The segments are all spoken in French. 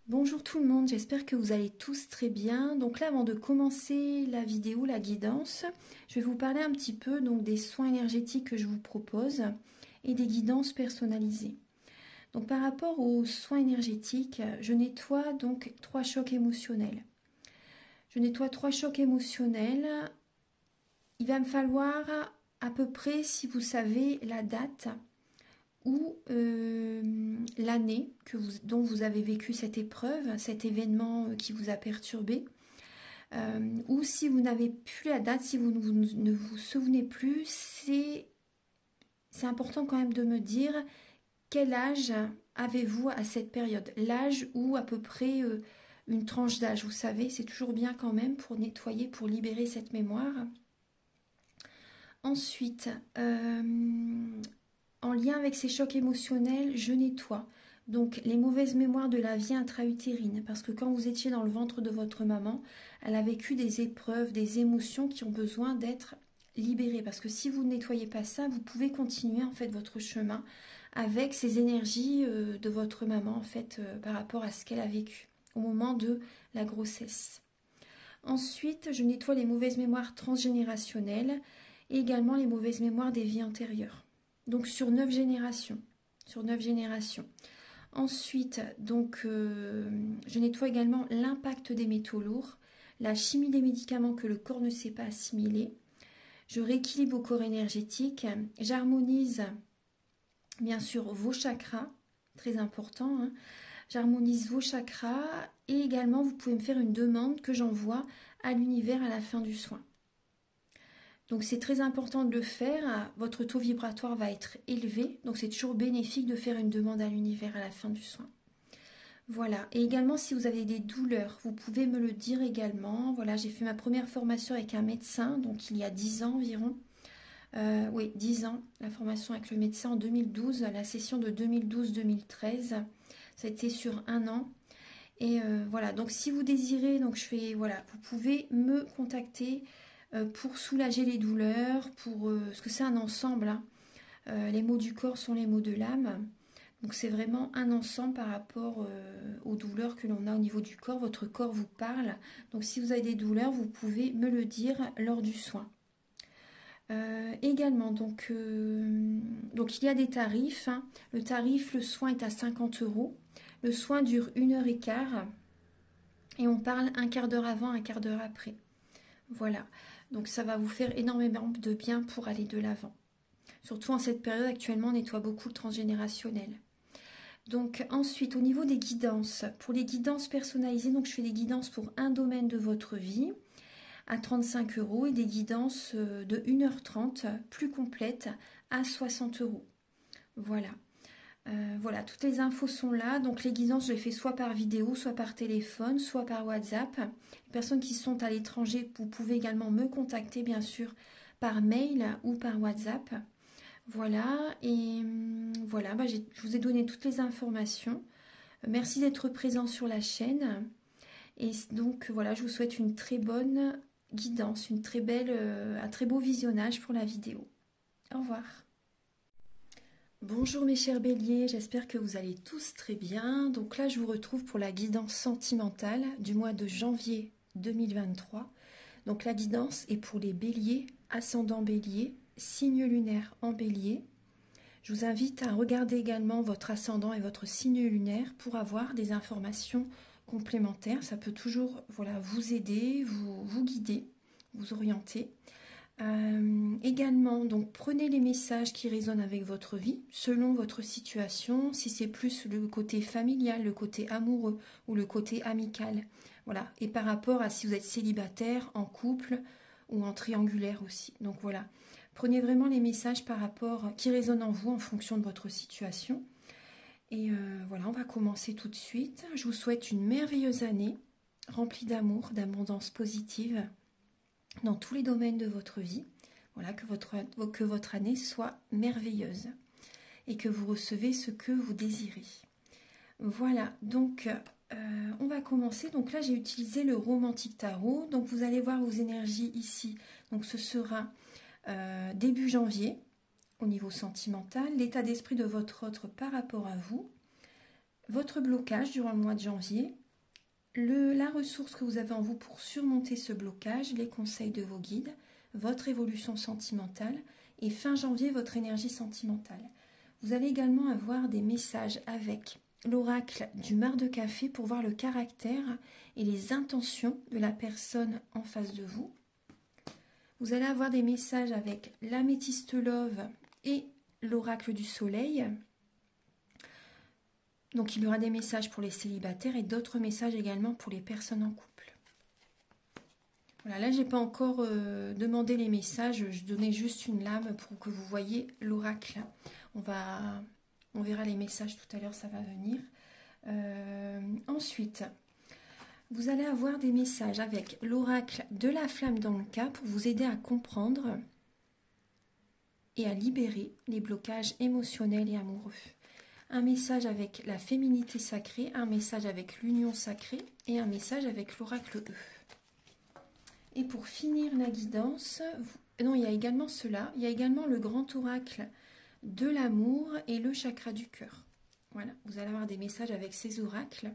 Bonjour tout le monde, j'espère que vous allez tous très bien. Donc là, avant de commencer la vidéo, la guidance, je vais vous parler un petit peu des soins énergétiques que je vous propose et des guidances personnalisées. Donc par rapport aux soins énergétiques, je nettoie donc 3 chocs émotionnels. Je nettoie 3 chocs émotionnels. Il va me falloir à peu près, si vous savez la date, ou l'année dont vous avez vécu cette épreuve, cet événement qui vous a perturbé, ou si vous n'avez plus la date, si vous ne vous souvenez plus, c'est important quand même de me dire quel âge avez-vous à cette période, l'âge ou à peu près une tranche d'âge, vous savez, c'est toujours bien quand même pour nettoyer, pour libérer cette mémoire. Ensuite, en lien avec ces chocs émotionnels, je nettoie donc les mauvaises mémoires de la vie intra-utérine, parce que quand vous étiez dans le ventre de votre maman, elle a vécu des épreuves, des émotions qui ont besoin d'être libérées, parce que si vous ne nettoyez pas ça, vous pouvez continuer en fait votre chemin avec ces énergies de votre maman en fait par rapport à ce qu'elle a vécu au moment de la grossesse. Ensuite, je nettoie les mauvaises mémoires transgénérationnelles et également les mauvaises mémoires des vies antérieures. Donc sur 9 générations. Sur 9 générations. Ensuite, je nettoie également l'impact des métaux lourds, la chimie des médicaments que le corps ne sait pas assimiler. Je rééquilibre vos corps énergétiques. J'harmonise bien sûr vos chakras, très important. Hein. J'harmonise vos chakras et également vous pouvez me faire une demande que j'envoie à l'univers à la fin du soin. Donc c'est très important de le faire, votre taux vibratoire va être élevé, donc c'est toujours bénéfique de faire une demande à l'univers à la fin du soin. Voilà, et également si vous avez des douleurs, vous pouvez me le dire également. Voilà, j'ai fait ma première formation avec un médecin, donc il y a 10 ans environ. Oui, 10 ans, la formation avec le médecin en 2012, la session de 2012-2013, ça a été sur un an. Et voilà, donc si vous désirez, vous pouvez me contacter pour soulager les douleurs, parce que c'est un ensemble, hein. Les maux du corps sont les maux de l'âme, donc c'est vraiment un ensemble par rapport aux douleurs que l'on a au niveau du corps. Votre corps vous parle, donc si vous avez des douleurs, vous pouvez me le dire lors du soin. Également, donc il y a des tarifs, hein. Le tarif, le soin est à 50 €. Le soin dure 1h15 et on parle un quart d'heure avant, un quart d'heure après. Voilà, donc ça va vous faire énormément de bien pour aller de l'avant. Surtout en cette période, actuellement, on nettoie beaucoup le transgénérationnel. Donc ensuite, au niveau des guidances, pour les guidances personnalisées, donc je fais des guidances pour un domaine de votre vie à 35 € et des guidances de 1h30 plus complètes à 60 €. Voilà. Voilà, toutes les infos sont là. Donc les guidances, je les fais soit par vidéo, soit par téléphone, soit par WhatsApp. Les personnes qui sont à l'étranger, vous pouvez également me contacter, bien sûr, par mail ou par WhatsApp. Voilà, et voilà, je vous ai donné toutes les informations. Merci d'être présent sur la chaîne. Et donc voilà, je vous souhaite une très bonne guidance, un très beau visionnage pour la vidéo. Au revoir. Bonjour mes chers béliers, j'espère que vous allez tous très bien. Donc là, je vous retrouve pour la guidance sentimentale du mois de janvier 2023. Donc la guidance est pour les béliers, ascendant bélier, signe lunaire en bélier. Je vous invite à regarder également votre ascendant et votre signe lunaire pour avoir des informations complémentaires. Ça peut toujours vous aider, vous guider, vous orienter. Également, donc prenez les messages qui résonnent avec votre vie, selon votre situation, si c'est plus le côté familial, le côté amoureux ou le côté amical. Voilà, et par rapport à si vous êtes célibataire, en couple ou en triangulaire aussi. Donc voilà, prenez vraiment les messages par rapport qui résonnent en vous en fonction de votre situation. Et voilà, on va commencer tout de suite. Je vous souhaite une merveilleuse année, remplie d'amour, d'abondance positive, dans tous les domaines de votre vie. Voilà, que votre année soit merveilleuse et que vous recevez ce que vous désirez. Voilà, donc on va commencer. Donc là, j'ai utilisé le Romantique Tarot. Donc vous allez voir vos énergies ici. Donc ce sera début janvier au niveau sentimental, l'état d'esprit de votre autre par rapport à vous, votre blocage durant le mois de janvier, la ressource que vous avez en vous pour surmonter ce blocage, les conseils de vos guides, votre évolution sentimentale et fin janvier, votre énergie sentimentale. Vous allez également avoir des messages avec l'oracle du mar de café pour voir le caractère et les intentions de la personne en face de vous. Vous allez avoir des messages avec l'améthyste love et l'oracle du soleil. Donc il y aura des messages pour les célibataires et d'autres messages également pour les personnes en couple. Voilà, là j'ai pas encore demandé les messages, je donnais juste une lame pour que vous voyez l'oracle. On verra les messages tout à l'heure, ça va venir. Ensuite, vous allez avoir des messages avec l'oracle de la flamme dans le cas pour vous aider à comprendre et à libérer les blocages émotionnels et amoureux. Un message avec la féminité sacrée, un message avec l'union sacrée et un message avec l'oracle E. Et pour finir la guidance, non, il y a également cela, il y a également le grand oracle de l'amour et le chakra du cœur. Voilà, vous allez avoir des messages avec ces oracles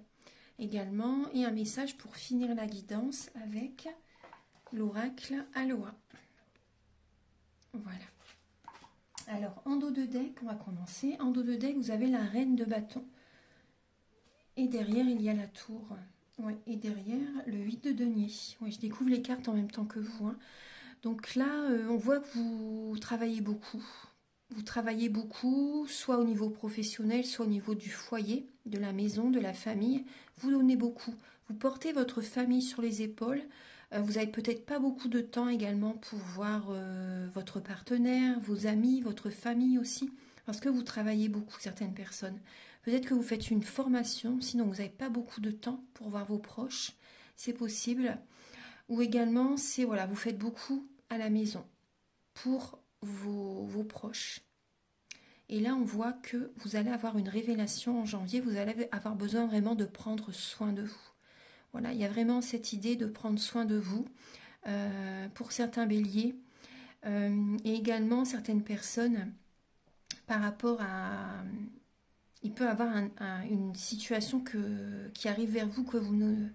également et un message pour finir la guidance avec l'oracle Aloha. Voilà. Alors, en dos de deck, on va commencer. En dos de deck, vous avez la reine de bâton. Et derrière, il y a la tour. Ouais, et derrière, le 8 de denier. Ouais, je découvre les cartes en même temps que vous. Hein. Donc là, on voit que vous travaillez beaucoup. Vous travaillez beaucoup, soit au niveau professionnel, soit au niveau du foyer, de la maison, de la famille. Vous donnez beaucoup. Vous portez votre famille sur les épaules. Vous n'avez peut-être pas beaucoup de temps également pour voir votre partenaire, vos amis, votre famille aussi, parce que vous travaillez beaucoup, certaines personnes. Peut-être que vous faites une formation, sinon vous n'avez pas beaucoup de temps pour voir vos proches, c'est possible. Ou également, c'est voilà, vous faites beaucoup à la maison pour vos proches. Et là, on voit que vous allez avoir une révélation en janvier, vous allez avoir besoin vraiment de prendre soin de vous. Voilà, il y a vraiment cette idée de prendre soin de vous pour certains béliers et également certaines personnes par rapport à... Il peut y avoir une situation qui arrive vers vous que vous ne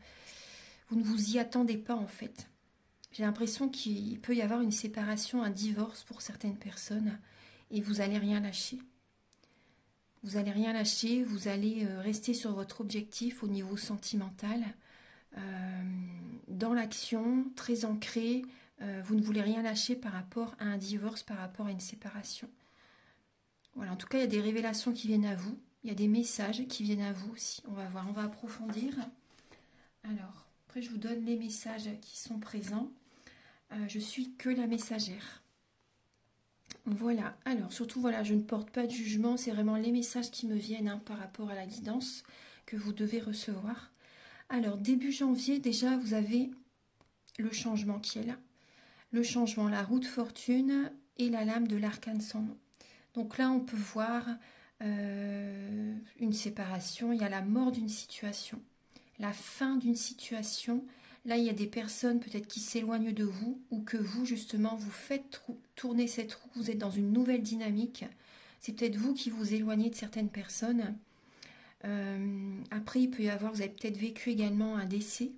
vous y attendez pas en fait. J'ai l'impression qu'il peut y avoir une séparation, un divorce pour certaines personnes et vous n'allez rien lâcher. Vous n'allez rien lâcher, vous allez rester sur votre objectif au niveau sentimental. Dans l'action, très ancré, vous ne voulez rien lâcher par rapport à un divorce, par rapport à une séparation. Voilà, en tout cas, il y a des révélations qui viennent à vous, il y a des messages qui viennent à vous aussi. On va voir, on va approfondir. Alors, après je vous donne les messages qui sont présents. Je suis que la messagère. Voilà, alors surtout, voilà, je ne porte pas de jugement, c'est vraiment les messages qui me viennent par rapport à la guidance que vous devez recevoir. Alors, début janvier, déjà, vous avez le changement qui est là. Le changement, la roue de fortune et la lame de l'arcane sans nom. Donc là, on peut voir une séparation. Il y a la mort d'une situation, la fin d'une situation. Là, il y a des personnes peut-être qui s'éloignent de vous ou que vous, justement, vous faites tourner cette roue. Vous êtes dans une nouvelle dynamique. C'est peut-être vous qui vous éloignez de certaines personnes. Après, il peut y avoir, vous avez peut-être vécu également un décès.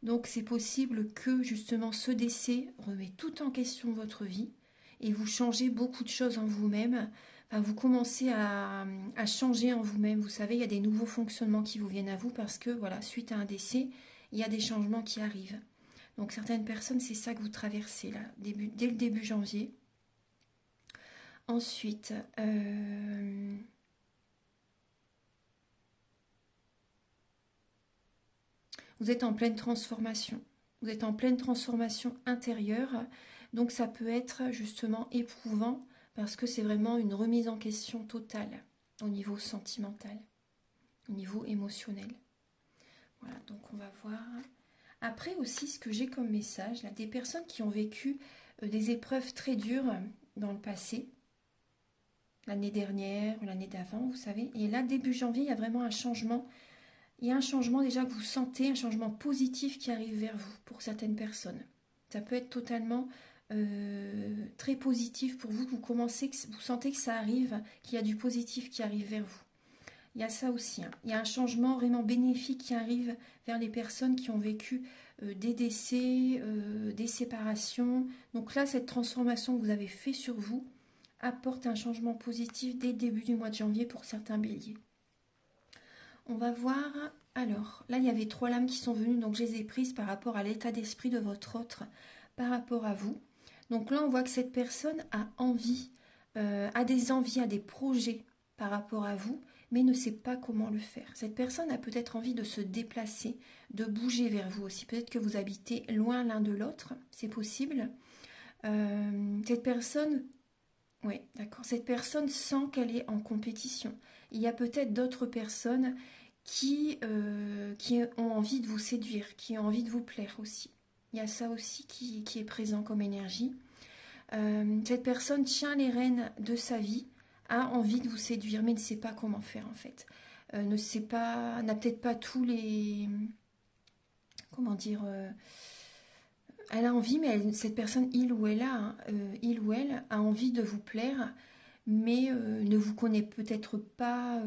Donc, c'est possible que, justement, ce décès remet tout en question votre vie et vous changez beaucoup de choses en vous-même. Enfin, vous commencez à changer en vous-même. Vous savez, il y a des nouveaux fonctionnements qui vous viennent à vous parce que, voilà, suite à un décès, il y a des changements qui arrivent. Donc, certaines personnes, c'est ça que vous traversez, là, dès le début janvier. Ensuite, vous êtes en pleine transformation. Vous êtes en pleine transformation intérieure. Donc ça peut être justement éprouvant parce que c'est vraiment une remise en question totale au niveau sentimental, au niveau émotionnel. Voilà, donc on va voir. Après aussi, ce que j'ai comme message, là, des personnes qui ont vécu des épreuves très dures dans le passé, l'année dernière ou l'année d'avant, vous savez. Et là, début janvier, il y a vraiment un changement. Il y a un changement déjà que vous sentez, un changement positif qui arrive vers vous pour certaines personnes. Ça peut être totalement très positif pour vous, vous sentez que ça arrive, qu'il y a du positif qui arrive vers vous. Il y a ça aussi, hein. Il y a un changement vraiment bénéfique qui arrive vers les personnes qui ont vécu des décès, des séparations. Donc là, cette transformation que vous avez fait sur vous apporte un changement positif dès le début du mois de janvier pour certains béliers. On va voir, alors, là il y avait 3 lames qui sont venues, donc je les ai prises par rapport à l'état d'esprit de votre autre, par rapport à vous. Donc là on voit que cette personne a envie, a des envies, a des projets par rapport à vous, mais ne sait pas comment le faire. Cette personne a peut-être envie de se déplacer, de bouger vers vous aussi. Peut-être que vous habitez loin l'un de l'autre, c'est possible. Cette personne... Oui, d'accord. Cette personne sent qu'elle est en compétition. Il y a peut-être d'autres personnes qui ont envie de vous séduire, qui ont envie de vous plaire aussi. Il y a ça aussi qui est présent comme énergie. Cette personne tient les rênes de sa vie, a envie de vous séduire, mais ne sait pas comment faire en fait. Ne sait pas, n'a peut-être pas tous les... Comment dire elle a envie, mais cette personne, il ou elle a envie de vous plaire, mais ne vous connaît peut-être pas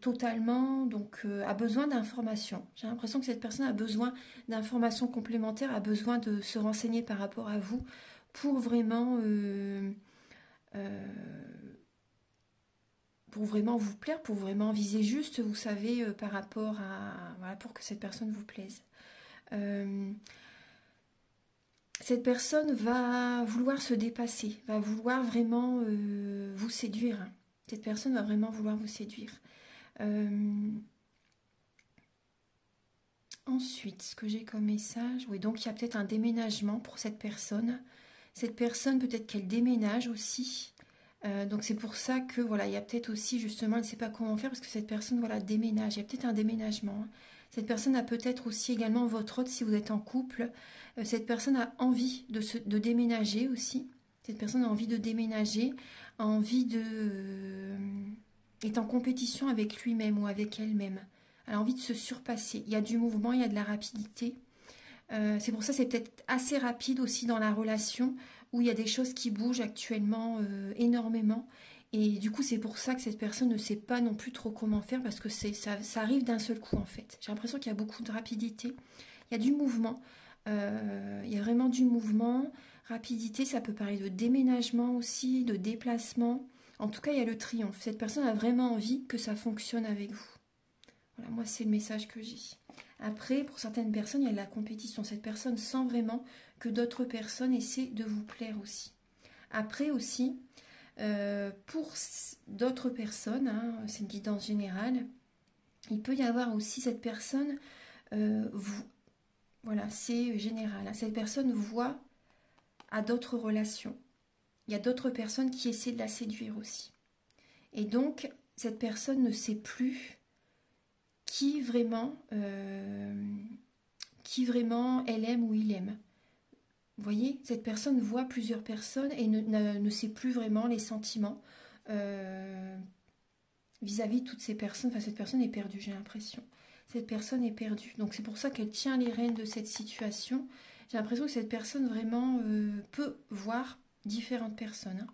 totalement, donc a besoin d'informations. J'ai l'impression que cette personne a besoin d'informations complémentaires, a besoin de se renseigner par rapport à vous pour vraiment vous plaire, pour vraiment viser juste, vous savez, par rapport à... Voilà, pour que cette personne vous plaise. Cette personne va vouloir se dépasser, va vouloir vraiment vous séduire. Cette personne va vraiment vouloir vous séduire. Ensuite, ce que j'ai comme message, oui, donc il y a peut-être un déménagement pour cette personne. Cette personne, peut-être qu'elle déménage aussi. Donc c'est pour ça que, voilà, il y a peut-être aussi, justement, elle ne sait pas comment faire, parce que cette personne, voilà, déménage. Il y a peut-être un déménagement, hein. Cette personne a peut-être aussi également votre autre, si vous êtes en couple. Cette personne a envie de déménager aussi. Cette personne a envie de déménager, a envie de... est en compétition avec lui-même ou avec elle-même. Elle a envie de se surpasser. Il y a du mouvement, il y a de la rapidité. C'est pour ça que c'est peut-être assez rapide aussi dans la relation, où il y a des choses qui bougent actuellement énormément. Et du coup, c'est pour ça que cette personne ne sait pas non plus trop comment faire, parce que ça arrive d'un seul coup, en fait. J'ai l'impression qu'il y a beaucoup de rapidité. Il y a du mouvement. Il y a vraiment du mouvement. Rapidité, ça peut parler de déménagement aussi, de déplacement. En tout cas, il y a le triomphe. Cette personne a vraiment envie que ça fonctionne avec vous. Voilà, moi, c'est le message que j'ai. Après, pour certaines personnes, il y a de la compétition. Cette personne sent vraiment que d'autres personnes essaient de vous plaire aussi. Après aussi, pour d'autres personnes, hein, c'est une guidance générale, il peut y avoir aussi cette personne, voilà, c'est général, hein, cette personne voit à d'autres relations. Il y a d'autres personnes qui essaient de la séduire aussi. Et donc, cette personne ne sait plus qui vraiment elle aime ou il aime. Vous voyez, cette personne voit plusieurs personnes et ne sait plus vraiment les sentiments vis-à-vis de toutes ces personnes. Enfin, cette personne est perdue, j'ai l'impression. Cette personne est perdue. Donc c'est pour ça qu'elle tient les rênes de cette situation. J'ai l'impression que cette personne vraiment peut voir différentes personnes, hein.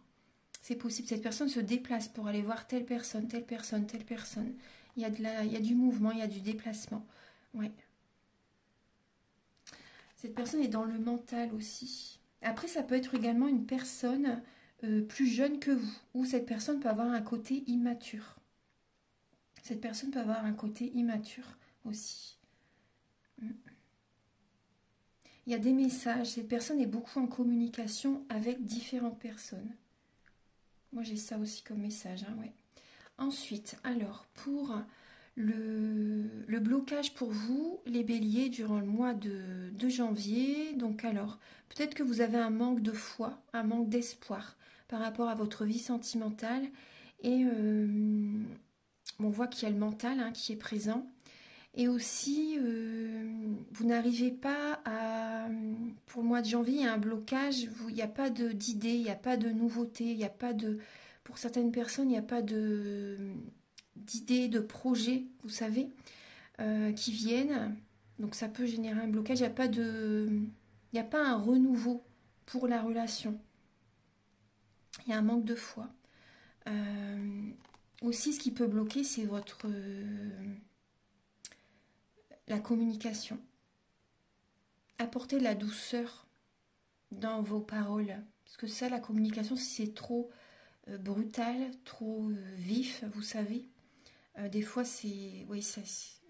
C'est possible. Cette personne se déplace pour aller voir telle personne, telle personne, telle personne. Il y a du mouvement, il y a du déplacement. Ouais. Cette personne est dans le mental aussi. Après, ça peut être également une personne plus jeune que vous, ou cette personne peut avoir un côté immature. Cette personne peut avoir un côté immature aussi. Il y a des messages. Cette personne est beaucoup en communication avec différentes personnes. Moi, j'ai ça aussi comme message, hein, ouais. Ensuite, alors, pour le blocage pour vous, les béliers, durant le mois de janvier, donc alors, peut-être que vous avez un manque de foi, un manque d'espoir par rapport à votre vie sentimentale, et on voit qu'il y a le mental, hein, qui est présent, et aussi, vous n'arrivez pas à... Pour le mois de janvier, il y a un blocage, il n'y a pas d'idée, il n'y a pas de nouveauté, il n'y a pas de... Pour certaines personnes, il n'y a pas d'idées, de projets, vous savez, qui viennent. Donc ça peut générer un blocage. Il n'y a pas un renouveau pour la relation. Il y a un manque de foi. Aussi, ce qui peut bloquer, c'est la communication. Apportez de la douceur dans vos paroles. Parce que ça, la communication, si c'est trop brutal, trop vif, vous savez, des fois, c'est... Oui,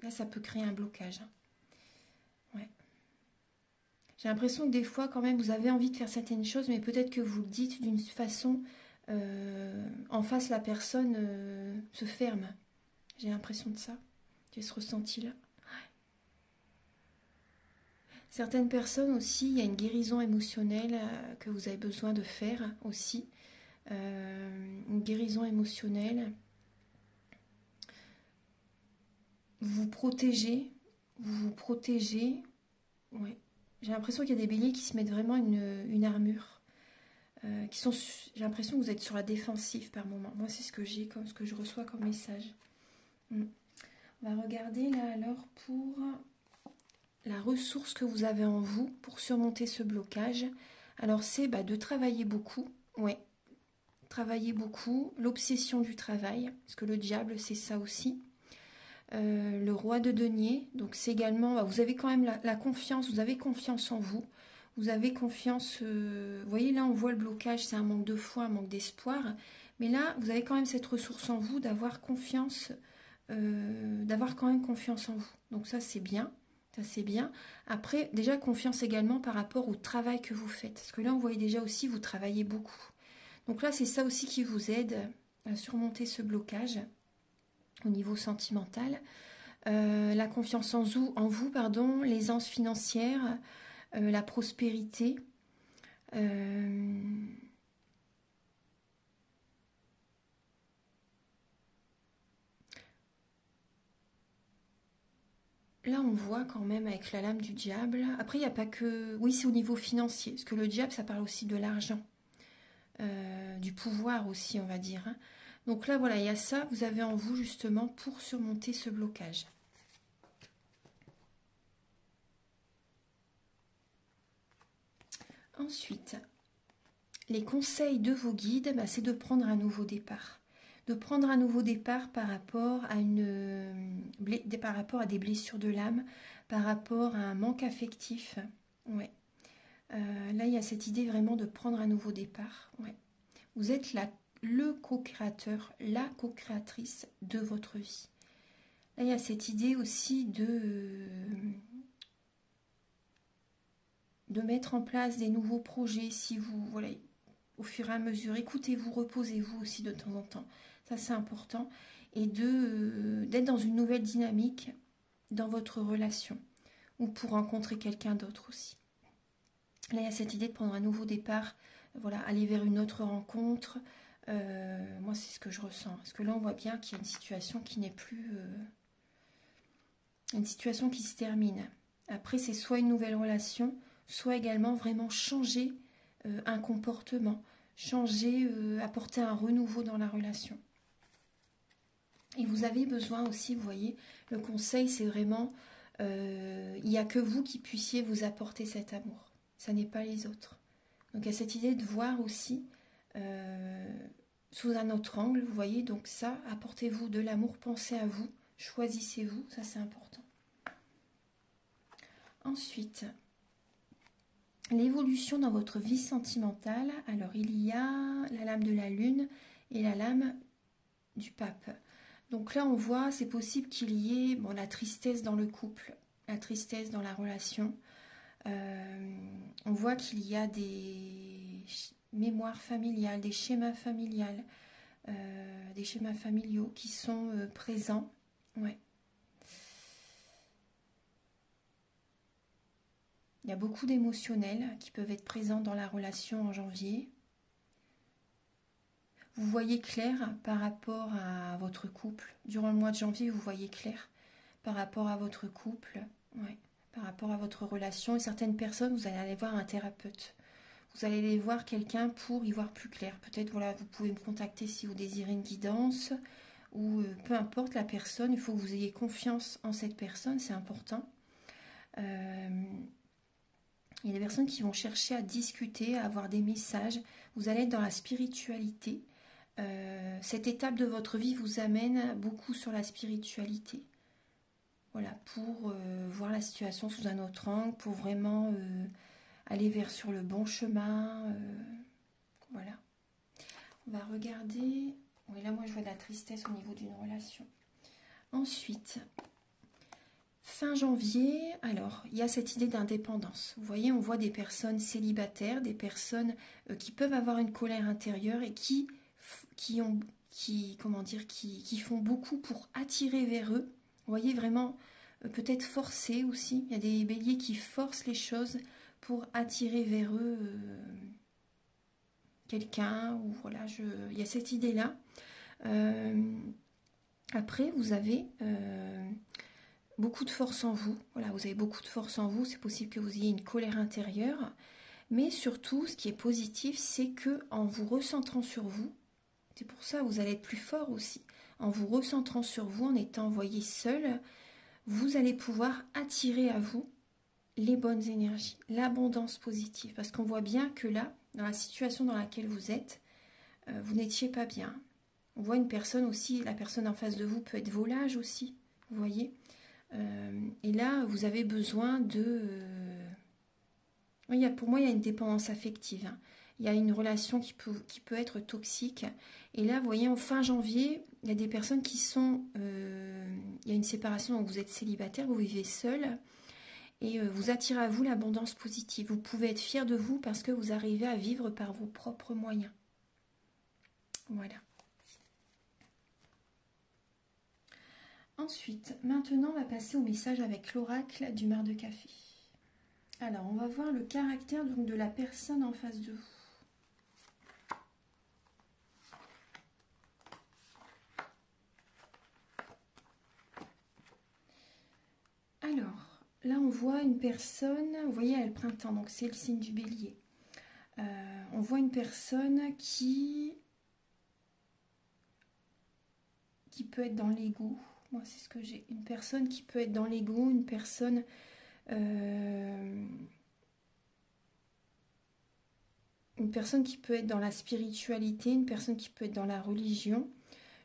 là, ça peut créer un blocage. Ouais. J'ai l'impression que des fois, quand même, vous avez envie de faire certaines choses, mais peut-être que vous le dites d'une façon... en face, la personne se ferme. J'ai l'impression de ça. J'ai ce ressenti-là. Certaines personnes aussi, il y a une guérison émotionnelle que vous avez besoin de faire aussi. Une guérison émotionnelle. Vous vous protégez. Ouais. J'ai l'impression qu'il y a des béliers qui se mettent vraiment une armure. J'ai l'impression que vous êtes sur la défensive par moment. Moi, c'est ce que j'ai, comme ce que je reçois comme message. On va regarder là alors pour la ressource que vous avez en vous pour surmonter ce blocage. Alors c'est de travailler beaucoup. Ouais, travailler beaucoup. L'obsession du travail, parce que le diable, c'est ça aussi. Le roi de denier, donc c'est également, vous avez quand même la confiance, vous avez confiance en vous, vous avez confiance, vous voyez là on voit le blocage, c'est un manque de foi, un manque d'espoir, mais là vous avez quand même cette ressource en vous d'avoir confiance, d'avoir quand même confiance en vous, donc ça c'est bien, Après déjà confiance également par rapport au travail que vous faites, parce que là on voit déjà aussi vous travaillez beaucoup, donc là c'est ça aussi qui vous aide à surmonter ce blocage au niveau sentimental. La confiance en vous, l'aisance financière, la prospérité. Là, on voit quand même avec la lame du diable. Après, il n'y a pas que... Oui, c'est au niveau financier, parce que le diable, ça parle aussi de l'argent, du pouvoir aussi, on va dire. Hein. Donc là, voilà, il y a ça, vous avez en vous justement pour surmonter ce blocage. Ensuite, les conseils de vos guides, c'est de prendre un nouveau départ. De prendre un nouveau départ par rapport à, par rapport à des blessures de l'âme, par rapport à un manque affectif. Ouais. Là, il y a cette idée vraiment de prendre un nouveau départ. Ouais. Vous êtes le co-créateur, la co-créatrice de votre vie. Là, il y a cette idée aussi de mettre en place des nouveaux projets si vous, voilà, au fur et à mesure. Écoutez-vous, reposez-vous aussi de temps en temps. Ça, c'est important. Et d'être dans une nouvelle dynamique dans votre relation ou pour rencontrer quelqu'un d'autre aussi. Là, il y a cette idée de prendre un nouveau départ, voilà, aller vers une autre rencontre. Moi, c'est ce que je ressens. Parce que là, on voit bien qu'il y a une situation qui n'est plus... une situation qui se termine. Après, c'est soit une nouvelle relation, soit également vraiment changer un comportement, changer, apporter un renouveau dans la relation. Et vous avez besoin aussi, vous voyez, le conseil, c'est vraiment, il n'y a que vous qui puissiez vous apporter cet amour. Ça n'est pas les autres. Donc il y a cette idée de voir aussi sous un autre angle, vous voyez, donc ça, apportez-vous de l'amour, pensez à vous, choisissez-vous, ça c'est important. Ensuite, l'évolution dans votre vie sentimentale. Alors, il y a la lame de la lune et la lame du pape. Donc là, on voit, c'est possible qu'il y ait la tristesse dans le couple, la tristesse dans la relation. On voit qu'il y a des mémoires familiales, des schémas familiales, des schémas familiaux qui sont présents. Ouais. Il y a beaucoup d'émotionnels qui peuvent être présents dans la relation en janvier. Vous voyez clair par rapport à votre couple. Durant le mois de janvier, vous voyez clair par rapport à votre couple, ouais, par rapport à votre relation. Et certaines personnes, vous allez aller voir un thérapeute. Vous allez aller voir quelqu'un pour y voir plus clair. Peut-être, voilà, vous pouvez me contacter si vous désirez une guidance ou peu importe la personne. Il faut que vous ayez confiance en cette personne, c'est important. Il y a des personnes qui vont chercher à discuter, à avoir des messages. Vous allez être dans la spiritualité. cette étape de votre vie vous amène beaucoup sur la spiritualité. Voilà, pour voir la situation sous un autre angle, pour vraiment aller vers sur le bon chemin. Voilà. On va regarder. Oui, là, moi, je vois de la tristesse au niveau d'une relation. Ensuite, fin janvier, alors, il y a cette idée d'indépendance. Vous voyez, on voit des personnes célibataires, des personnes qui peuvent avoir une colère intérieure et qui font beaucoup pour attirer vers eux. Vous voyez, vraiment, peut-être forcer aussi. Il y a des béliers qui forcent les choses pour attirer vers eux quelqu'un. Ou voilà, il y a cette idée-là. Après, vous avez beaucoup de force en vous. Voilà, vous avez beaucoup de force en vous. C'est possible que vous ayez une colère intérieure. Mais surtout, ce qui est positif, c'est que en vous recentrant sur vous, c'est pour ça que vous allez être plus fort aussi. En vous recentrant sur vous, en étant envoyé seul, vous allez pouvoir attirer à vous les bonnes énergies, l'abondance positive. Parce qu'on voit bien que là, dans la situation dans laquelle vous êtes, vous n'étiez pas bien. On voit une personne aussi, la personne en face de vous peut être volage aussi, vous voyez. Et là, vous avez besoin de... pour moi, il y a une dépendance affective. Hein. Il y a une relation qui peut être toxique. Et là, vous voyez, en fin janvier, il y a des personnes qui sont... il y a une séparation, donc vous êtes célibataire, vous vivez seul. Et vous attirez à vous l'abondance positive. Vous pouvez être fier de vous parce que vous arrivez à vivre par vos propres moyens. Voilà. Ensuite, maintenant, on va passer au message avec l'oracle du mar de café. Alors, on va voir le caractère donc, de la personne en face de vous. Alors, là, on voit une personne, vous voyez, elle a le printemps, donc c'est le signe du bélier. On voit une personne qui peut être dans l'ego. Moi, c'est ce que j'ai. Une personne qui peut être dans l'ego, une personne... une personne qui peut être dans la spiritualité, une personne qui peut être dans la religion,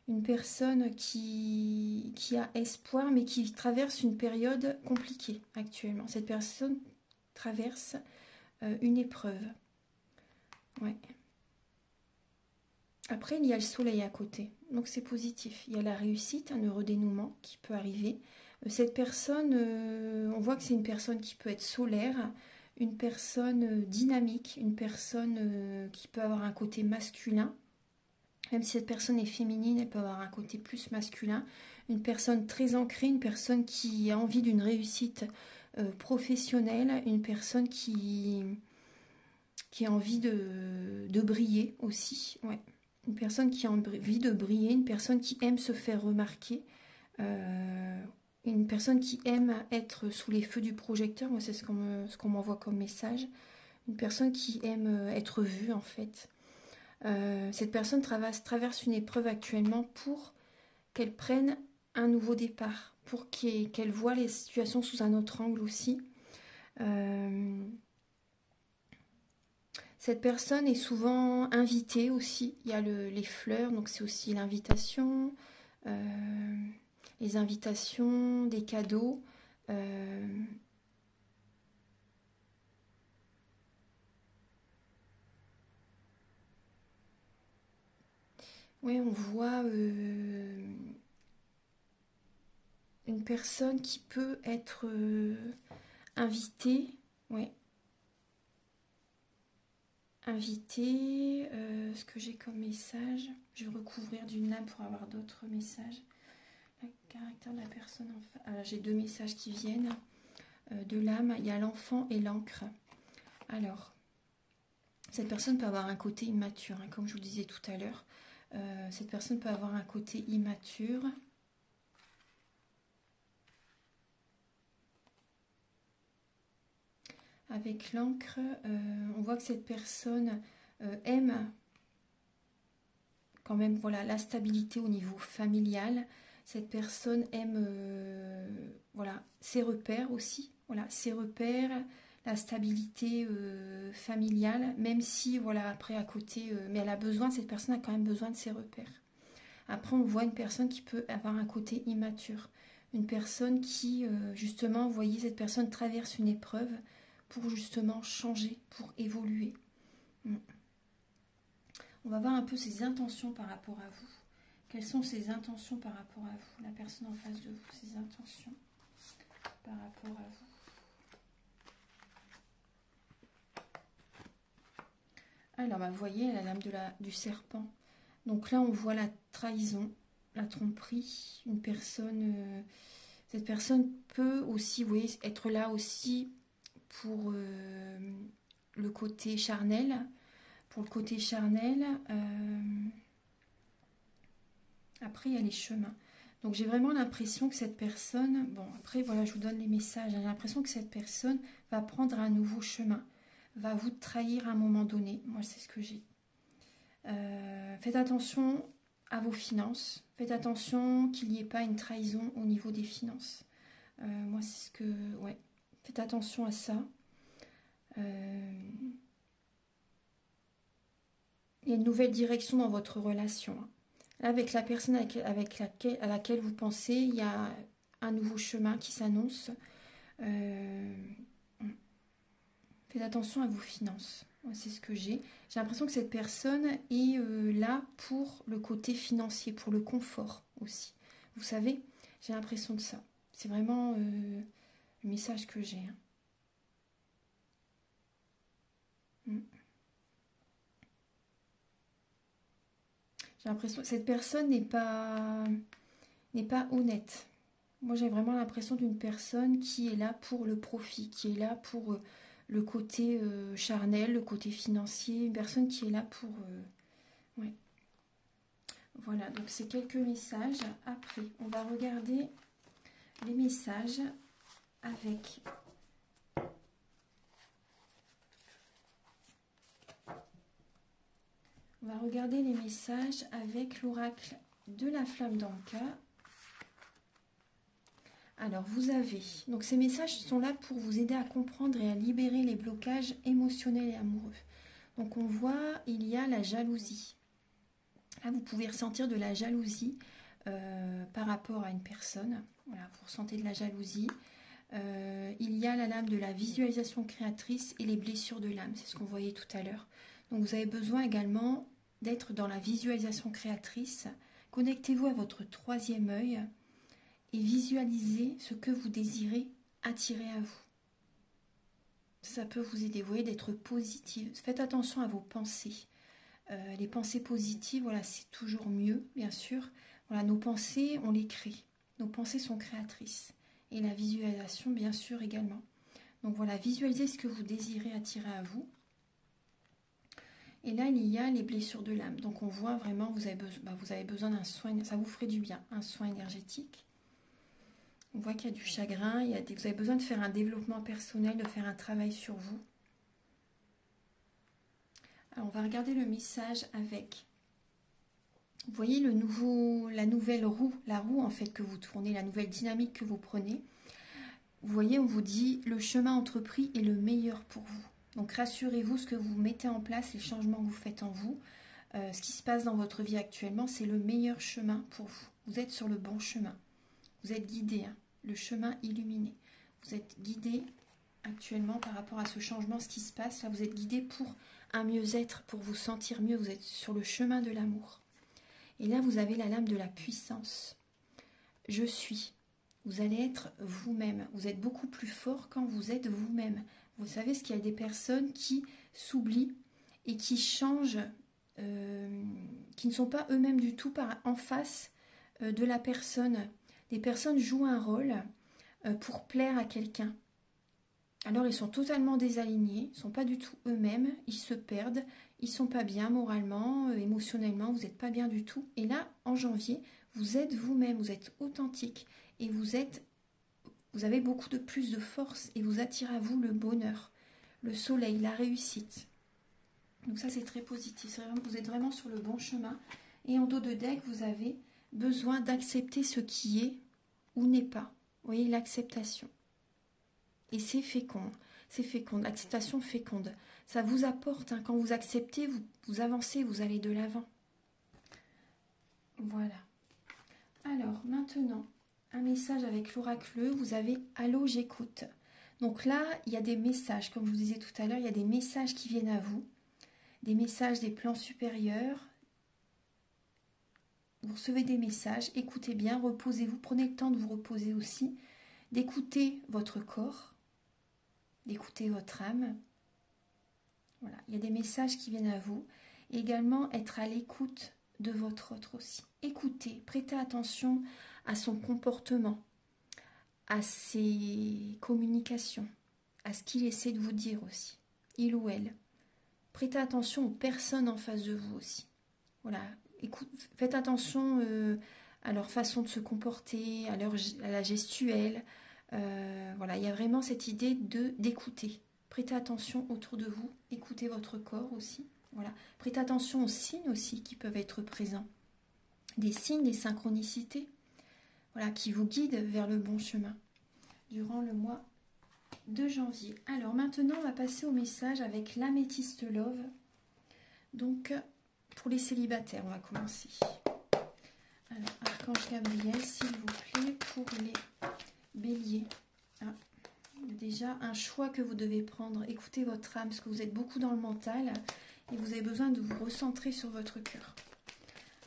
une personne qui a espoir mais qui traverse une période compliquée actuellement. Cette personne traverse une épreuve. Ouais. Après, il y a le soleil à côté, donc c'est positif. Il y a la réussite, un heureux dénouement qui peut arriver. Cette personne, on voit que c'est une personne qui peut être solaire, une personne dynamique, une personne qui peut avoir un côté masculin. Même si cette personne est féminine, elle peut avoir un côté plus masculin. Une personne très ancrée, une personne qui a envie d'une réussite professionnelle, une personne qui a envie de briller aussi. Ouais. Une personne qui a envie de briller, une personne qui aime se faire remarquer, une personne qui aime être sous les feux du projecteur. Moi, c'est ce qu'on m'envoie comme message. Une personne qui aime être vue, en fait. Cette personne traverse une épreuve actuellement pour qu'elle prenne un nouveau départ, pour qu'elle voit les situations sous un autre angle aussi. Cette personne est souvent invitée aussi. Il y a les fleurs, donc c'est aussi l'invitation, les invitations, des cadeaux. Oui, on voit une personne qui peut être invitée. Ouais. Invitée. Ce que j'ai comme message. Je vais recouvrir d'une lame pour avoir d'autres messages. Le caractère de la personne en face. Alors, j'ai deux messages qui viennent de l'âme. Il y a l'enfant et l'encre. Alors, cette personne peut avoir un côté immature, hein, comme je vous disais tout à l'heure. Cette personne peut avoir un côté immature. Avec l'encre, on voit que cette personne aime quand même voilà, la stabilité au niveau familial. Cette personne aime voilà, ses repères aussi. Voilà, ses repères, la stabilité familiale, même si, voilà, après, à côté, mais elle a besoin, cette personne a quand même besoin de ses repères. Après, on voit une personne qui peut avoir un côté immature. Une personne qui, justement, vous voyez, cette personne traverse une épreuve pour justement changer, pour évoluer. On va voir un peu ses intentions par rapport à vous. Quelles sont ses intentions par rapport à vous? La personne en face de vous, ses intentions par rapport à vous. Alors, bah, vous voyez, la lame du serpent. Donc là, on voit la trahison, la tromperie. Une personne, cette personne peut aussi, vous voyez, être là aussi pour le côté charnel. Pour le côté charnel, après, il y a les chemins. Donc, j'ai vraiment l'impression que cette personne... Bon, après, voilà, je vous donne les messages. J'ai l'impression que cette personne va prendre un nouveau chemin, va vous trahir à un moment donné. Moi, c'est ce que j'ai. Faites attention à vos finances. Faites attention qu'il n'y ait pas une trahison au niveau des finances. Moi, c'est ce que... Ouais, faites attention à ça. Il y a une nouvelle direction dans votre relation. Là, avec la personne à laquelle vous pensez, il y a un nouveau chemin qui s'annonce. Faites attention à vos finances. C'est ce que j'ai. J'ai l'impression que cette personne est là pour le côté financier, pour le confort aussi. Vous savez, j'ai l'impression de ça. C'est vraiment le message que j'ai. J'ai l'impression que cette personne n'est pas honnête. Moi, j'ai vraiment l'impression d'une personne qui est là pour le profit, qui est là pour le côté charnel, le côté financier, une personne qui est là pour... ouais. Voilà, donc c'est quelques messages. Après, on va regarder les messages avec... On va regarder les messages avec l'oracle de la flamme d'Anka. Alors, vous avez... Donc, ces messages sont là pour vous aider à comprendre et à libérer les blocages émotionnels et amoureux. Donc, on voit, il y a la jalousie. Là, vous pouvez ressentir de la jalousie par rapport à une personne. Voilà, vous ressentez de la jalousie. Il y a la lame de la visualisation créatrice et les blessures de l'âme. C'est ce qu'on voyait tout à l'heure. Donc, vous avez besoin également d'être dans la visualisation créatrice. Connectez-vous à votre troisième œil et visualisez ce que vous désirez attirer à vous. Ça peut vous aider, vous voyez, d'être positive. Faites attention à vos pensées. Les pensées positives, voilà, c'est toujours mieux, bien sûr. Voilà, nos pensées, on les crée. Nos pensées sont créatrices. Et la visualisation, bien sûr, également. Donc voilà, visualisez ce que vous désirez attirer à vous. Et là, il y a les blessures de l'âme. Donc on voit vraiment, vous avez besoin d'un soin, ça vous ferait du bien, un soin énergétique. On voit qu'il y a du chagrin, vous avez besoin de faire un développement personnel, de faire un travail sur vous. Alors, on va regarder le message avec, vous voyez la nouvelle roue, la roue en fait que vous tournez, la nouvelle dynamique que vous prenez. Vous voyez, on vous dit, le chemin entrepris est le meilleur pour vous. Donc rassurez-vous, ce que vous mettez en place, les changements que vous faites en vous, ce qui se passe dans votre vie actuellement, c'est le meilleur chemin pour vous. Vous êtes sur le bon chemin. Vous êtes guidé, hein, le chemin illuminé. Vous êtes guidé actuellement par rapport à ce changement, ce qui se passe. Là, vous êtes guidé pour un mieux-être, pour vous sentir mieux. Vous êtes sur le chemin de l'amour. Et là, vous avez la lame de la puissance. Je suis. Vous allez être vous-même. Vous êtes beaucoup plus fort quand vous êtes vous-même. Vous savez, qu'il y a des personnes qui s'oublient et qui changent, qui ne sont pas eux-mêmes du tout en face de la personne. Les personnes jouent un rôle pour plaire à quelqu'un. Alors, ils sont totalement désalignés, ils ne sont pas du tout eux-mêmes, ils se perdent, ils ne sont pas bien moralement, émotionnellement, vous n'êtes pas bien du tout. Et là, en janvier, vous êtes vous-même, vous êtes authentique et vous avez beaucoup de plus de force et vous attirez à vous le bonheur, le soleil, la réussite. Donc ça, c'est très positif. Vous êtes vraiment sur le bon chemin. Et en dos de deck, vous avez besoin d'accepter ce qui est ou n'est pas. Vous voyez, l'acceptation. Et c'est fécond. c'est féconde, l'acceptation féconde. Ça vous apporte, hein, quand vous acceptez, vous avancez, vous allez de l'avant. Voilà. Alors, maintenant, un message avec l'oracle, vous avez « Allô, j'écoute ». Donc là, il y a des messages, comme je vous disais tout à l'heure, il y a des messages qui viennent à vous, des messages des plans supérieurs. Vous recevez des messages, écoutez bien, reposez-vous, prenez le temps de vous reposer aussi, d'écouter votre corps, d'écouter votre âme. Voilà, il y a des messages qui viennent à vous. Et également, être à l'écoute de votre autre aussi. Écoutez, prêtez attention à son comportement, à ses communications, à ce qu'il essaie de vous dire aussi, il ou elle. Prêtez attention aux personnes en face de vous aussi. Voilà, faites attention à leur façon de se comporter, à la gestuelle. Voilà, il y a vraiment cette idée d'écouter. Prêtez attention autour de vous, écoutez votre corps aussi. Voilà. Prêtez attention aux signes aussi qui peuvent être présents. Des signes, des synchronicités, voilà, qui vous guident vers le bon chemin durant le mois de janvier. Alors maintenant, on va passer au message avec l'améthyste love. Donc, pour les célibataires, on va commencer. Alors, Archange Gabriel, s'il vous plaît, pour les béliers. Ah, il y a déjà un choix que vous devez prendre. Écoutez votre âme, parce que vous êtes beaucoup dans le mental et vous avez besoin de vous recentrer sur votre cœur.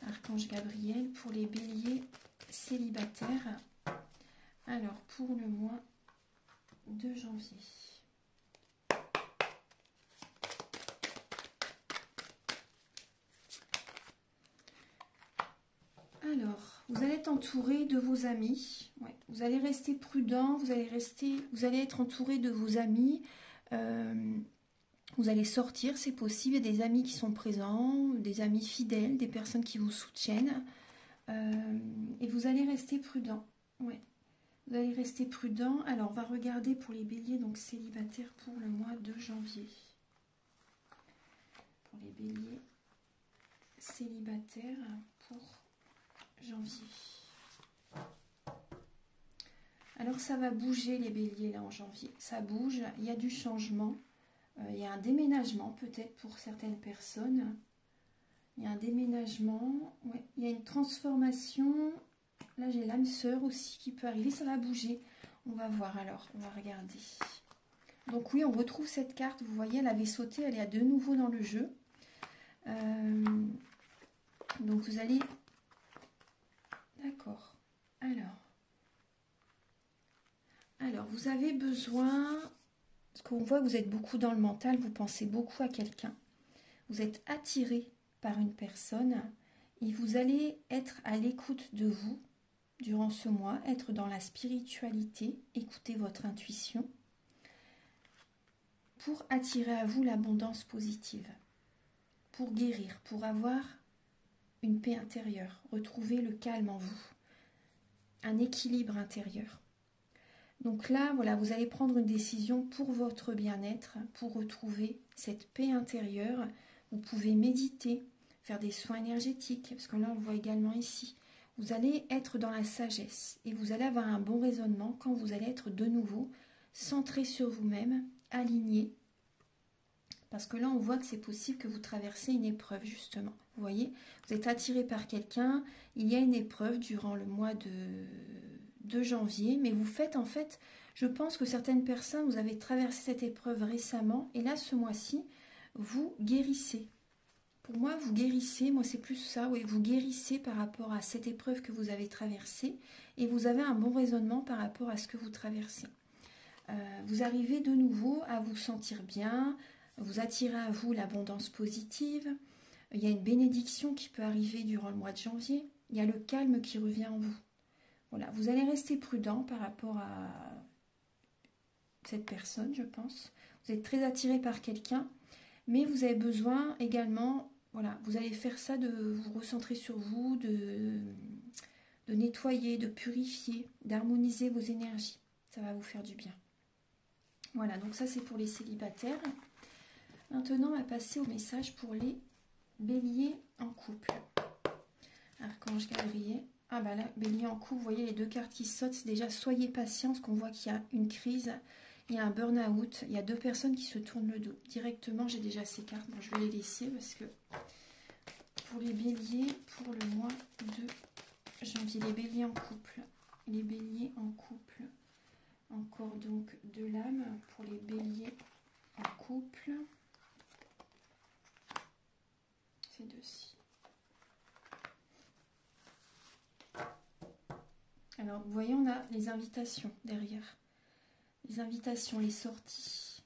Archange Gabriel, pour les béliers célibataires. Alors, pour le mois de janvier. Alors, vous allez être entouré de vos amis. Ouais, vous allez rester prudent, vous allez être entouré de vos amis. Vous allez sortir, c'est possible. Il y a des amis qui sont présents, des amis fidèles, des personnes qui vous soutiennent. Et vous allez rester prudent. Ouais. Vous allez rester prudent. Alors, on va regarder pour les béliers, donc célibataires pour le mois de janvier. Pour les béliers célibataires pour janvier. Alors, ça va bouger les béliers là en janvier. Ça bouge, il y a du changement. Il y a un déménagement peut-être pour certaines personnes. Il y a un déménagement. Ouais. Il y a une transformation. Là, j'ai l'âme sœur aussi qui peut arriver. Ça va bouger. On va voir alors. On va regarder. Donc oui, on retrouve cette carte. Vous voyez, elle avait sauté. Elle est de nouveau dans le jeu. Donc vous allez... D'accord. Alors, vous avez besoin... Parce qu'on voit que vous êtes beaucoup dans le mental. Vous pensez beaucoup à quelqu'un. Vous êtes attiré par une personne. Et vous allez être à l'écoute de vous. Durant ce mois, être dans la spiritualité, écouter votre intuition pour attirer à vous l'abondance positive, pour guérir, pour avoir une paix intérieure, retrouver le calme en vous, un équilibre intérieur. Donc là, voilà, vous allez prendre une décision pour votre bien-être, pour retrouver cette paix intérieure. Vous pouvez méditer, faire des soins énergétiques, parce que là, on le voit également ici. Vous allez être dans la sagesse et vous allez avoir un bon raisonnement quand vous allez être de nouveau centré sur vous-même, aligné. Parce que là, on voit que c'est possible que vous traversez une épreuve, justement. Vous voyez, vous êtes attiré par quelqu'un, il y a une épreuve durant le mois de janvier, mais vous faites en fait, je pense que certaines personnes, vous avez traversé cette épreuve récemment, et là, ce mois-ci, vous guérissez. Pour moi, vous guérissez, moi c'est plus ça, oui, vous guérissez par rapport à cette épreuve que vous avez traversée et vous avez un bon raisonnement par rapport à ce que vous traversez. Vous arrivez de nouveau à vous sentir bien, vous attirez à vous l'abondance positive, il y a une bénédiction qui peut arriver durant le mois de janvier, il y a le calme qui revient en vous. Voilà, vous allez rester prudent par rapport à cette personne, je pense. Vous êtes très attiré par quelqu'un, mais vous avez besoin également... Voilà, vous allez faire ça, de vous recentrer sur vous, de nettoyer, de purifier, d'harmoniser vos énergies. Ça va vous faire du bien. Voilà, donc ça c'est pour les célibataires. Maintenant, on va passer au message pour les béliers en couple. Archange Gabriel. Ah bah là, bélier en couple, vous voyez les deux cartes qui sautent. C'est déjà soyez patient, parce qu'on voit qu'il y a une crise. il y a un burn-out, il y a 2 personnes qui se tournent le dos. Directement, j'ai déjà ces cartes. Bon, je vais les laisser parce que pour les béliers, pour le mois de janvier, les béliers en couple. Les béliers en couple. Encore donc de l'âme pour les béliers en couple. Ces deux-ci. Alors, vous voyez, on a les invitations derrière. Les invitations, les sorties.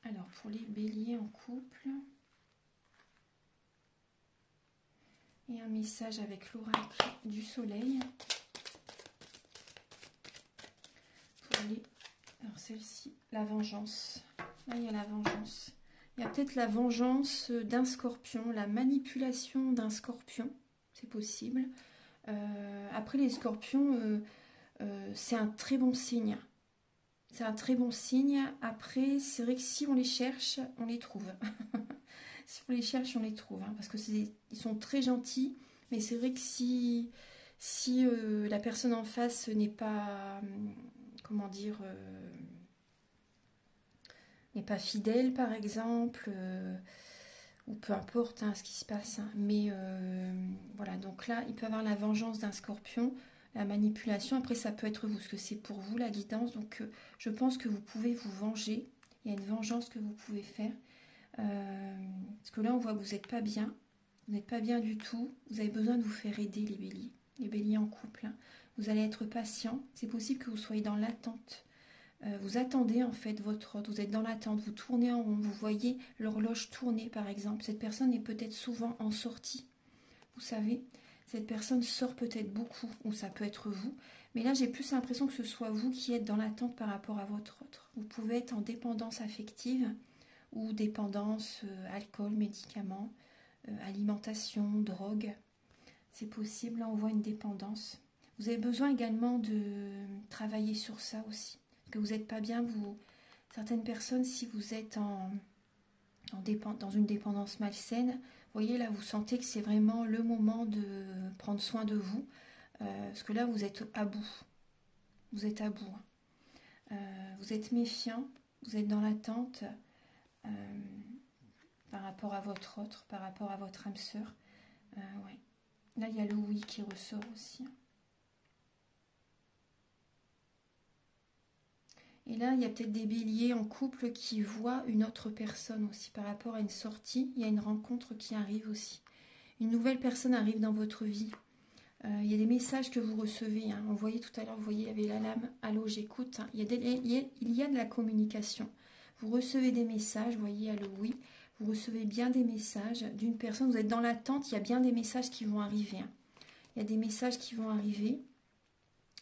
Alors, pour les béliers en couple. Et un message avec l'oracle du soleil. Pour les... Alors, celle-ci, la vengeance. Là, il y a la vengeance. Il y a peut-être la vengeance d'un scorpion, la manipulation d'un scorpion. C'est possible. Après, les scorpions, c'est un très bon signe. C'est un très bon signe. Après, c'est vrai que si on les cherche, on les trouve. Si on les cherche, on les trouve. Hein, parce que ils sont très gentils. Mais c'est vrai que si la personne en face n'est pas... comment dire... n'est pas fidèle, par exemple... ou peu importe hein, ce qui se passe. Hein, mais voilà, donc là, il peut y avoir la vengeance d'un scorpion, la manipulation. Après, ça peut être vous, parce que c'est pour vous la guidance. Donc, je pense que vous pouvez vous venger. Il y a une vengeance que vous pouvez faire. Parce que là, on voit que vous n'êtes pas bien. Vous n'êtes pas bien du tout. Vous avez besoin de vous faire aider, les béliers. Les béliers en couple. Hein. Vous allez être patient. C'est possible que vous soyez dans l'attente. Vous attendez en fait votre ordre, vous êtes dans l'attente, vous tournez en rond, vous voyez l'horloge tourner par exemple. Cette personne est peut-être souvent en sortie, vous savez. Cette personne sort peut-être beaucoup, ou ça peut être vous. Mais là, j'ai plus l'impression que ce soit vous qui êtes dans l'attente par rapport à votre autre. Vous pouvez être en dépendance affective ou dépendance alcool, médicaments, alimentation, drogue. C'est possible, là on voit une dépendance. Vous avez besoin également de travailler sur ça aussi. Que vous n'êtes pas bien, certaines personnes, si vous êtes dans une dépendance malsaine, vous voyez là, vous sentez que c'est vraiment le moment de prendre soin de vous, parce que là, vous êtes à bout. Vous êtes à bout. Vous êtes méfiant, vous êtes dans l'attente par rapport à votre autre, par rapport à votre âme sœur. Ouais. Là, il y a le oui qui ressort aussi. Et là, il y a peut-être des béliers en couple qui voient une autre personne aussi par rapport à une sortie. Il y a une rencontre qui arrive aussi. Une nouvelle personne arrive dans votre vie. Il y a des messages que vous recevez. Hein. On voyait tout à l'heure, vous voyez, il y avait la lame. Allô, j'écoute. Hein. Il y a de la communication. Vous recevez des messages, vous voyez, allô, oui. Vous recevez bien des messages d'une personne. Vous êtes dans l'attente, il y a bien des messages qui vont arriver. Hein. Il y a des messages qui vont arriver.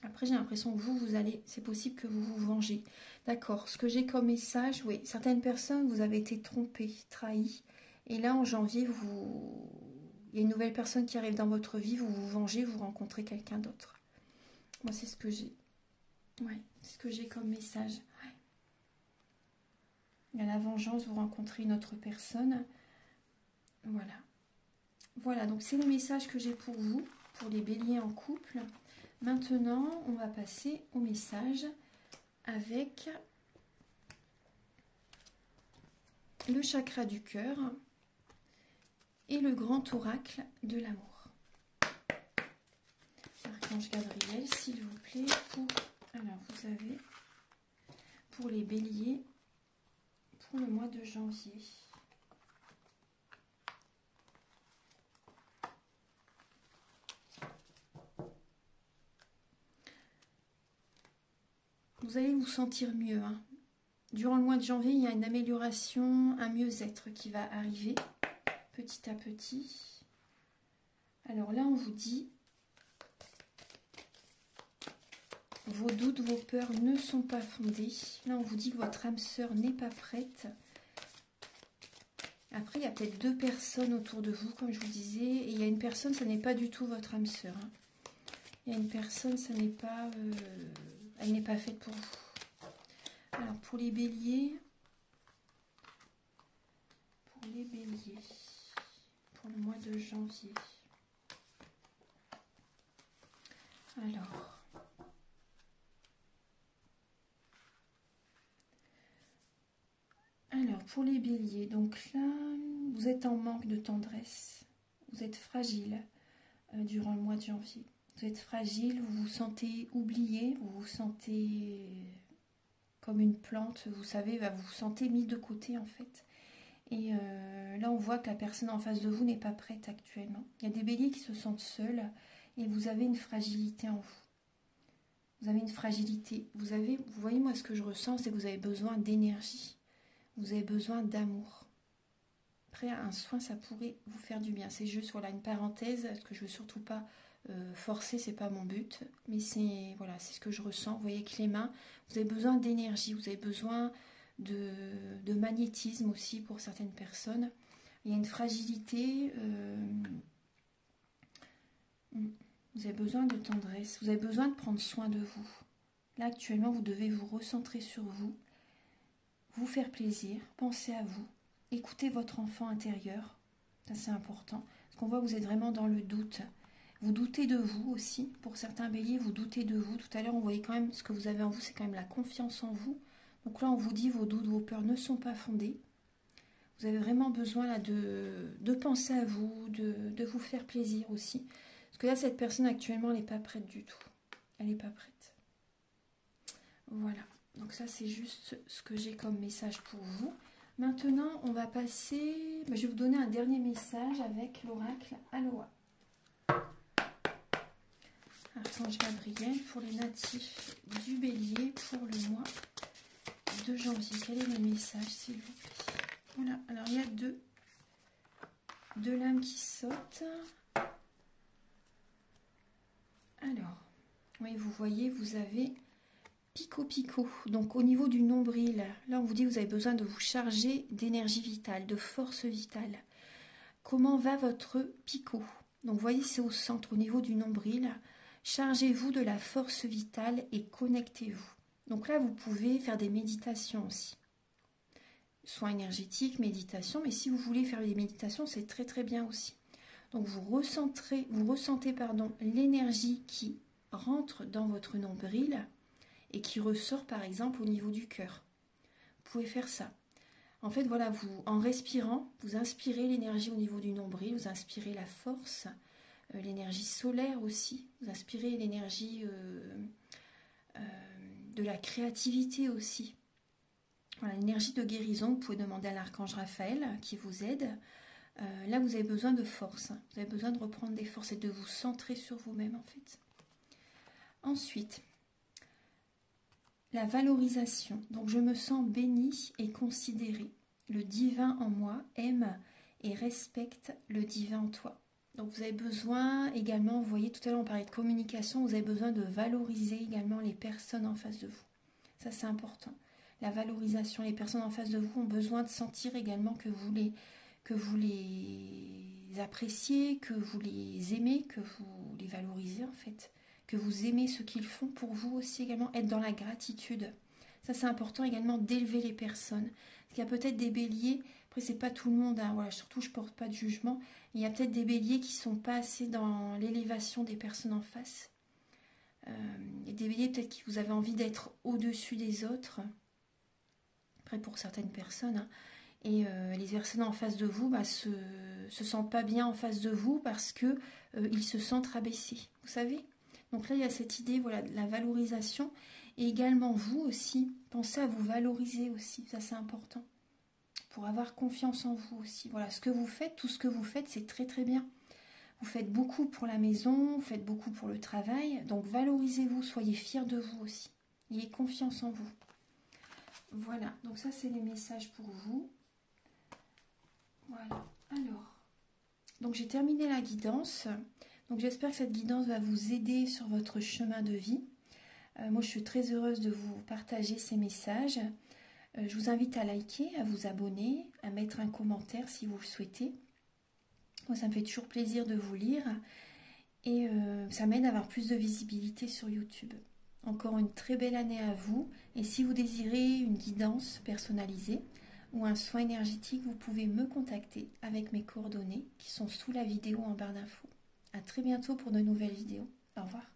Après, j'ai l'impression que vous allez, c'est possible que vous vous vengez. D'accord, ce que j'ai comme message, oui, certaines personnes, vous avez été trompées, trahies. Et là, en janvier, il y a une nouvelle personne qui arrive dans votre vie, vous vous vengez, vous rencontrez quelqu'un d'autre. Moi, c'est ce que j'ai. Ouais, c'est ce que j'ai comme message. Ouais. Il y a la vengeance, vous rencontrez une autre personne. Voilà. Voilà, donc c'est le message que j'ai pour vous, pour les béliers en couple. Maintenant, on va passer au message avec le chakra du cœur et le grand oracle de l'amour. Archange Gabriel, s'il vous plaît, alors vous avez pour les béliers pour le mois de janvier. Vous allez vous sentir mieux. Hein. Durant le mois de janvier, il y a une amélioration, un mieux-être qui va arriver petit à petit. Alors là, on vous dit, vos doutes, vos peurs ne sont pas fondés. Là, on vous dit que votre âme sœur n'est pas prête. Après, il y a peut-être 2 personnes autour de vous, comme je vous disais. Et il y a une personne, ça n'est pas du tout votre âme sœur. Hein. Il y a une personne, ça n'est pas... elle n'est pas faite pour vous. Alors, pour les béliers, pour le mois de janvier. Alors, pour les béliers, donc là, vous êtes en manque de tendresse. Vous êtes fragile durant le mois de janvier. Vous êtes fragile, vous vous sentez oublié, vous vous sentez comme une plante, vous savez, vous vous sentez mis de côté en fait. Et là, on voit que la personne en face de vous n'est pas prête actuellement. Il y a des béliers qui se sentent seuls et vous avez une fragilité en vous. Vous avez une fragilité. Vous voyez, moi, ce que je ressens, c'est que vous avez besoin d'énergie. Vous avez besoin d'amour. Après, un soin, ça pourrait vous faire du bien. C'est juste, voilà, une parenthèse, parce que je ne veux surtout pas forcer, c'est pas mon but. Mais c'est voilà, c'est ce que je ressens. Vous voyez, avec les mains, vous avez besoin d'énergie, vous avez besoin de magnétisme aussi pour certaines personnes. Il y a une fragilité. Vous avez besoin de tendresse, vous avez besoin de prendre soin de vous. Là, actuellement, vous devez vous recentrer sur vous, vous faire plaisir, penser à vous, écouter votre enfant intérieur. Ça, c'est important. Parce qu'on voit que vous êtes vraiment dans le doute. Vous doutez de vous aussi. Pour certains béliers, vous doutez de vous. Tout à l'heure, on voyait quand même ce que vous avez en vous, c'est quand même la confiance en vous. Donc là, on vous dit vos doutes, vos peurs ne sont pas fondées. Vous avez vraiment besoin là, de penser à vous, de vous faire plaisir aussi. Parce que là, cette personne actuellement, elle n'est pas prête du tout. Elle n'est pas prête. Voilà. Donc ça, c'est juste ce que j'ai comme message pour vous. Maintenant, on va passer... je vais vous donner un dernier message avec l'oracle Aloha. Archange Gabriel pour les natifs du Bélier pour le mois de janvier. Quel est le message, s'il vous plaît? Voilà. Alors, il y a deux lames qui sautent. Alors, oui, vous voyez, vous avez pico. Donc, au niveau du nombril, là, on vous dit que vous avez besoin de vous charger d'énergie vitale, de force vitale. Comment va votre pico? Donc, vous voyez, c'est au centre, au niveau du nombril. Chargez-vous de la force vitale et connectez-vous. Donc là, vous pouvez faire des méditations aussi. Soins énergétiques, méditation, mais si vous voulez faire des méditations, c'est très très bien aussi. Donc vous ressentez l'énergie qui rentre dans votre nombril et qui ressort par exemple au niveau du cœur. Vous pouvez faire ça. En fait, voilà, en respirant, vous inspirez l'énergie au niveau du nombril, vous inspirez la force, l'énergie solaire aussi, vous inspirez l'énergie de la créativité aussi. Voilà, l'énergie de guérison, vous pouvez demander à l'archange Raphaël qui vous aide. Là, vous avez besoin de force. Vous avez besoin de reprendre des forces et de vous centrer sur vous-même, en fait. Ensuite, la valorisation. Donc, je me sens bénie et considérée. Le divin en moi aime et respecte le divin en toi. Donc, vous avez besoin également, vous voyez, tout à l'heure, on parlait de communication, vous avez besoin de valoriser également les personnes en face de vous. Ça, c'est important. La valorisation, les personnes en face de vous ont besoin de sentir également que vous les appréciez, que vous les aimez, que vous les valorisez en fait, que vous aimez ce qu'ils font pour vous aussi également, être dans la gratitude. Ça c'est important également d'élever les personnes. Parce qu'il y a peut-être des béliers, après c'est pas tout le monde, hein, voilà, surtout je porte pas de jugement, il y a peut-être des béliers qui sont pas assez dans l'élévation des personnes en face. Il y a des béliers peut-être que vous avez envie d'être au-dessus des autres, après pour certaines personnes, hein. Et les personnes en face de vous se sentent pas bien en face de vous parce que ils se sentent rabaissés, vous savez. Donc là, il y a cette idée, voilà, de la valorisation. Et également, vous aussi, pensez à vous valoriser aussi. Ça, c'est important. Pour avoir confiance en vous aussi. Voilà, ce que vous faites, tout ce que vous faites, c'est très très bien. Vous faites beaucoup pour la maison, vous faites beaucoup pour le travail. Donc valorisez-vous, soyez fiers de vous aussi. Ayez confiance en vous. Voilà, donc ça, c'est les messages pour vous. Voilà, alors, donc j'ai terminé la guidance. Donc j'espère que cette guidance va vous aider sur votre chemin de vie. Moi, je suis très heureuse de vous partager ces messages. Je vous invite à liker, à vous abonner, à mettre un commentaire si vous le souhaitez. Moi, ça me fait toujours plaisir de vous lire et ça m'aide à avoir plus de visibilité sur YouTube. Encore une très belle année à vous. Et si vous désirez une guidance personnalisée ou un soin énergétique, vous pouvez me contacter avec mes coordonnées qui sont sous la vidéo en barre d'infos. À très bientôt pour de nouvelles vidéos. Au revoir.